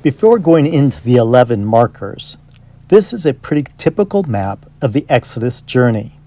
Before going into the 11 markers, this is a pretty typical map of the Exodus journey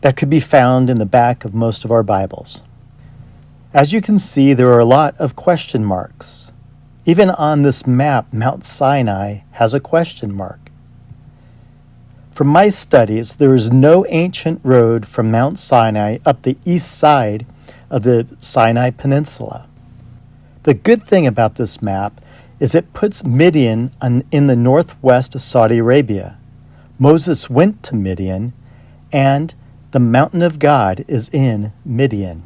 that could be found in the back of most of our Bibles. As you can see, there are a lot of question marks. Even on this map, Mount Sinai has a question mark. From my studies, there is no ancient road from Mount Sinai up the east side of the Sinai Peninsula. The good thing about this map is it puts Midian in the northwest of Saudi Arabia. Moses went to Midian, and the mountain of God is in Midian.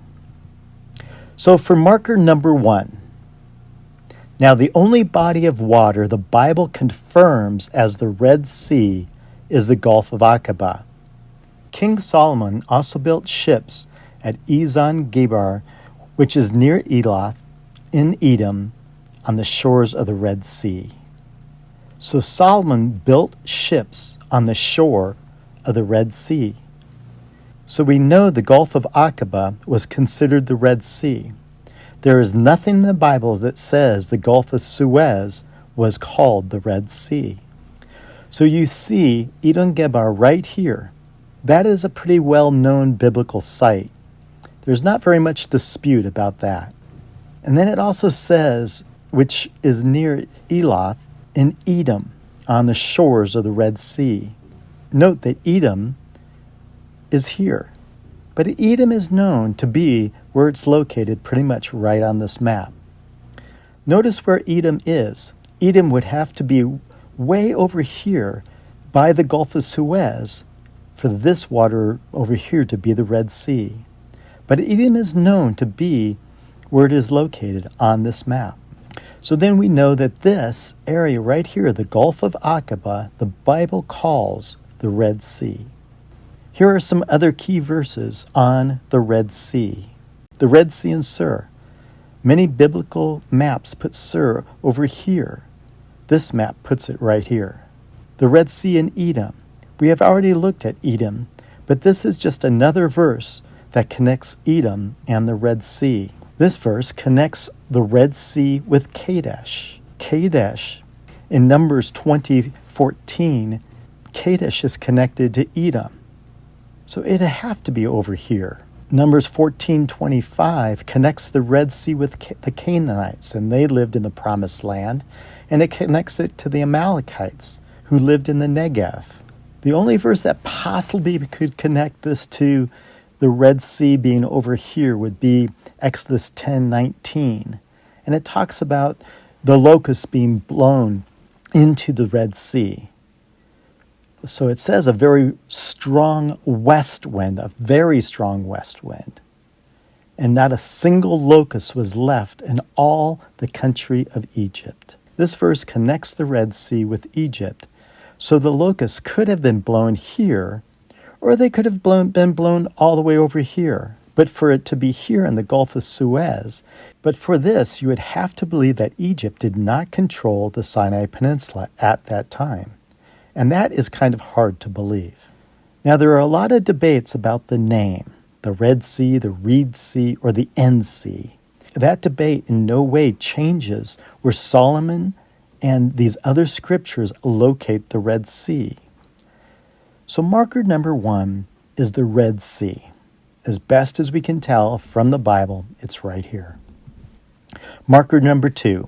So for marker number 1, now the only body of water the Bible confirms as the Red Sea is the Gulf of Aqaba. King Solomon also built ships at Ezon-Geber, which is near Elath in Edom, on the shores of the Red Sea. So Solomon built ships on the shore of the Red Sea. So we know the Gulf of Aqaba was considered the Red Sea. There is nothing in the Bible that says the Gulf of Suez was called the Red Sea. So you see Ezon-Geber right here. That is a pretty well-known biblical site. There's not very much dispute about that. And then it also says, which is near Elath in Edom, on the shores of the Red Sea. Note that Edom is here. But Edom is known to be where it's located pretty much right on this map. Notice where Edom is. Edom would have to be way over here by the Gulf of Suez for this water over here to be the Red Sea. But Edom is known to be where it is located on this map. So then we know that this area right here, the Gulf of Aqaba, the Bible calls the Red Sea. Here are some other key verses on the Red Sea. The Red Sea and Sur. Many biblical maps put Sur over here. This map puts it right here. The Red Sea and Edom. We have already looked at Edom, but this is just another verse that connects Edom and the Red Sea. This verse connects the Red Sea with Kadesh. Kadesh, in Numbers 20:14, Kadesh is connected to Edom. So it'd have to be over here. Numbers 14:25 connects the Red Sea with the Canaanites, and they lived in the Promised Land, and it connects it to the Amalekites, who lived in the Negev. The only verse that possibly could connect this to the Red Sea being over here would be Exodus 10:19, and it talks about the locusts being blown into the Red Sea. So it says a very strong west wind, a very strong west wind. And not a single locust was left in all the country of Egypt. This verse connects the Red Sea with Egypt. So the locusts could have been blown here, or they could have been blown all the way over here. But for it to be here in the Gulf of Suez, but for this, you would have to believe that Egypt did not control the Sinai Peninsula at that time. And that is kind of hard to believe. Now, there are a lot of debates about the name, the Red Sea, the Reed Sea, or the End Sea. That debate in no way changes where Solomon and these other scriptures locate the Red Sea. So marker number 1 is the Red Sea. As best as we can tell from the Bible, it's right here. Marker number 2,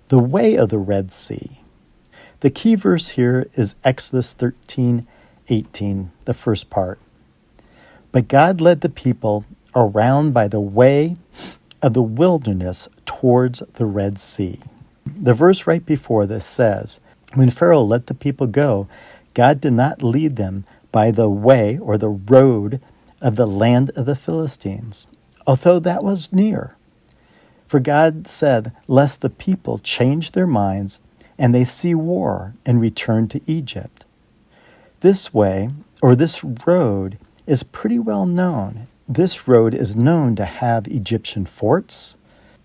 the way of the Red Sea. The key verse here is Exodus 13:18, the first part. But God led the people around by the way of the wilderness towards the Red Sea. The verse right before this says, when Pharaoh let the people go, God did not lead them by the way or the road of the land of the Philistines, although that was near. For God said, lest the people change their minds and they see war and return to Egypt. This way, or this road, is pretty well known. This road is known to have Egyptian forts,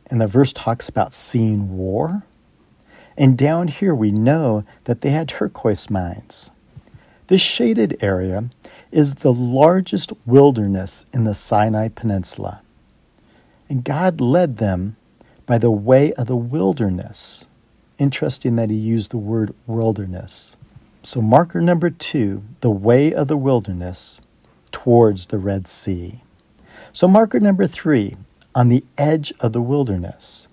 and the verse talks about seeing war. And down here we know that they had turquoise mines. This shaded area is the largest wilderness in the Sinai Peninsula. And God led them by the way of the wilderness. Interesting that he used the word wilderness. So marker number 2, the way of the wilderness towards the Red Sea. So marker number 3, on the edge of the wilderness.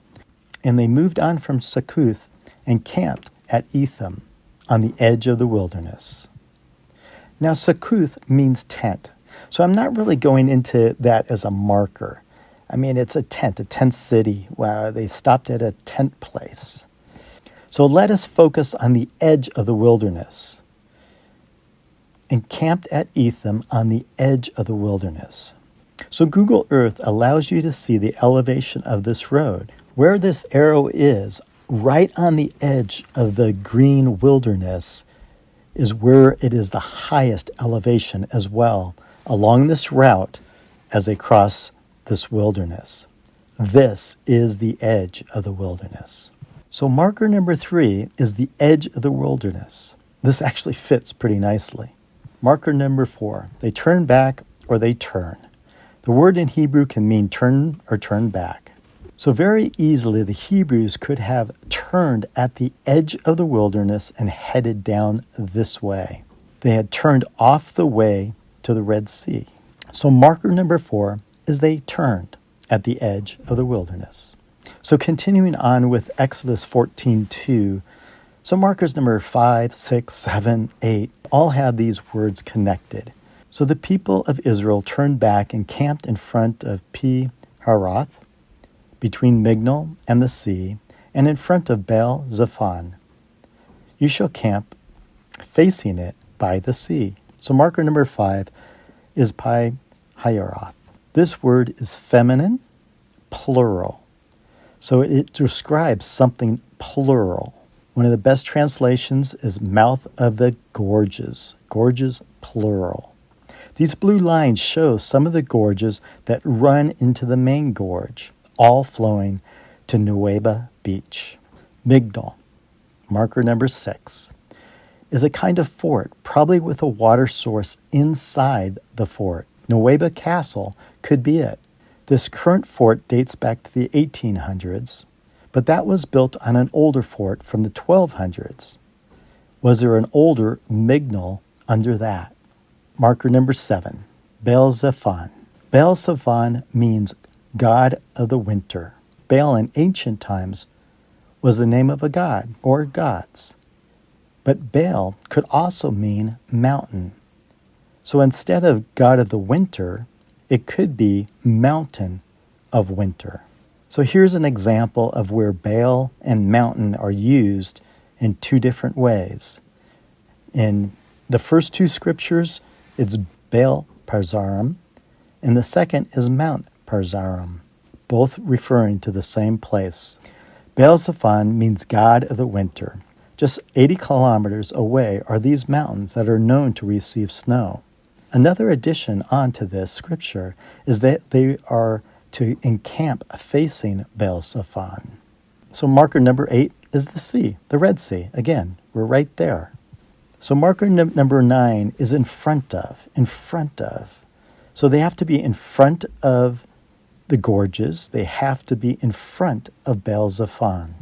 And they moved on from Succoth and camped at Etham on the edge of the wilderness. Now Succoth means tent. So I'm not really going into that as a marker. I mean, it's a tent city. Wow, they stopped at a tent place. So let us focus on the edge of the wilderness. And camped at Etham on the edge of the wilderness. So Google Earth allows you to see the elevation of this road. Where this arrow is, right on the edge of the green wilderness, is where it is the highest elevation as well, along this route as they cross this wilderness. This is the edge of the wilderness. So marker number 3 is the edge of the wilderness. This actually fits pretty nicely. Marker number 4, they turn back or they turn. The word in Hebrew can mean turn or turn back. So very easily the Hebrews could have turned at the edge of the wilderness and headed down this way. They had turned off the way to the Red Sea. So marker number 4 is they turned at the edge of the wilderness. So continuing on with Exodus 14:2, so markers number 5, 6, 7, 8 all have these words connected. So the people of Israel turned back and camped in front of Pihayaroth, between Migdal and the sea, and in front of Bellsafon. You shall camp facing it by the sea. So marker number 5 is Pihayaroth. This word is feminine, plural. So it describes something plural. One of the best translations is mouth of the gorges. Gorges, plural. These blue lines show some of the gorges that run into the main gorge, all flowing to Nuweiba Beach. Migdal, marker number 6, is a kind of fort, probably with a water source inside the fort. Nuweiba Castle could be it. This current fort dates back to the 1800s, but that was built on an older fort from the 1200s. Was there an older Migdal under that? Marker number 7, Bellsafon. Bellsafon means God of the winter. Baal in ancient times was the name of a god or gods. But Baal could also mean mountain. So instead of God of the winter, it could be mountain of winter. So here's an example of where Baal and mountain are used in 2 different ways. In the first 2 scriptures, it's Baal Parzarim, and the second is Mount Parzarim, both referring to the same place. Bellsafon means God of the winter. Just 80 kilometers away are these mountains that are known to receive snow. Another addition onto this scripture is that they are to encamp facing Bellsafon. So marker number 8 is the sea, the Red Sea. Again, we're right there. So marker number 9 is in front of. So they have to be in front of the gorges. They have to be in front of Bellsafon.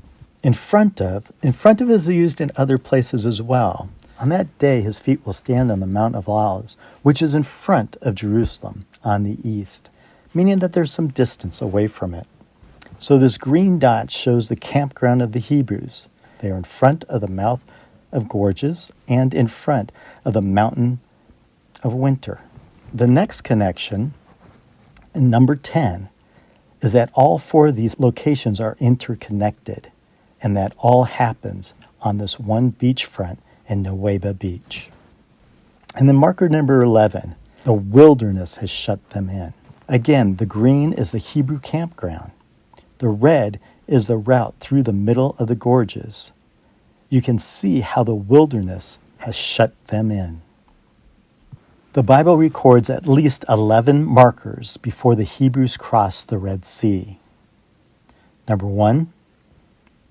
In front of is used in other places as well. On that day, his feet will stand on the Mount of Olives, which is in front of Jerusalem on the east, meaning that there's some distance away from it. So this green dot shows the campground of the Hebrews. They are in front of the mouth of gorges and in front of the mountain of winter. The next connection, in number 10, is that all 4 of these locations are interconnected, and that all happens on this one beachfront in Nuweiba Beach. And then marker number 11, the wilderness has shut them in. Again, the green is the Hebrew campground. The red is the route through the middle of the gorges. You can see how the wilderness has shut them in. The Bible records at least 11 markers before the Hebrews crossed the Red Sea. Number 1,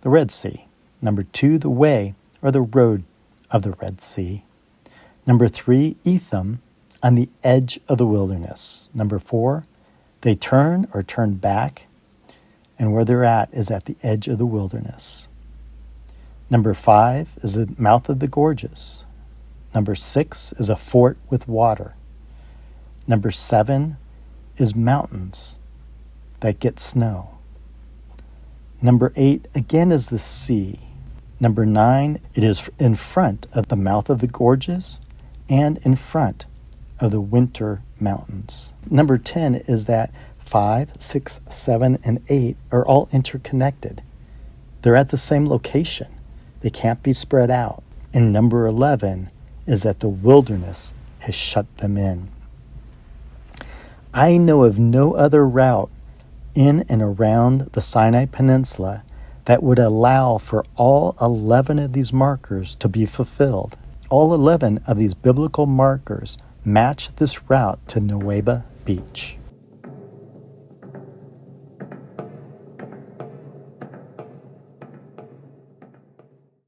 the Red Sea. Number 2, the way or the road of the Red Sea. Number 3, Etham, on the edge of the wilderness. Number 4, they turn or turn back, and where they're at is at the edge of the wilderness. Number 5 is the mouth of the gorges. Number 6 is a fort with water. Number 7 is mountains that get snow. Number 8 again is the sea. Number 9, it is in front of the mouth of the gorges and in front of the winter mountains. Number 10 is that 5, 6, 7, and 8 are all interconnected. They're at the same location. They can't be spread out. And number 11 is that the wilderness has shut them in. I know of no other route in and around the Sinai Peninsula that would allow for all 11 of these markers to be fulfilled. All 11 of these biblical markers match this route to Nuweiba Beach.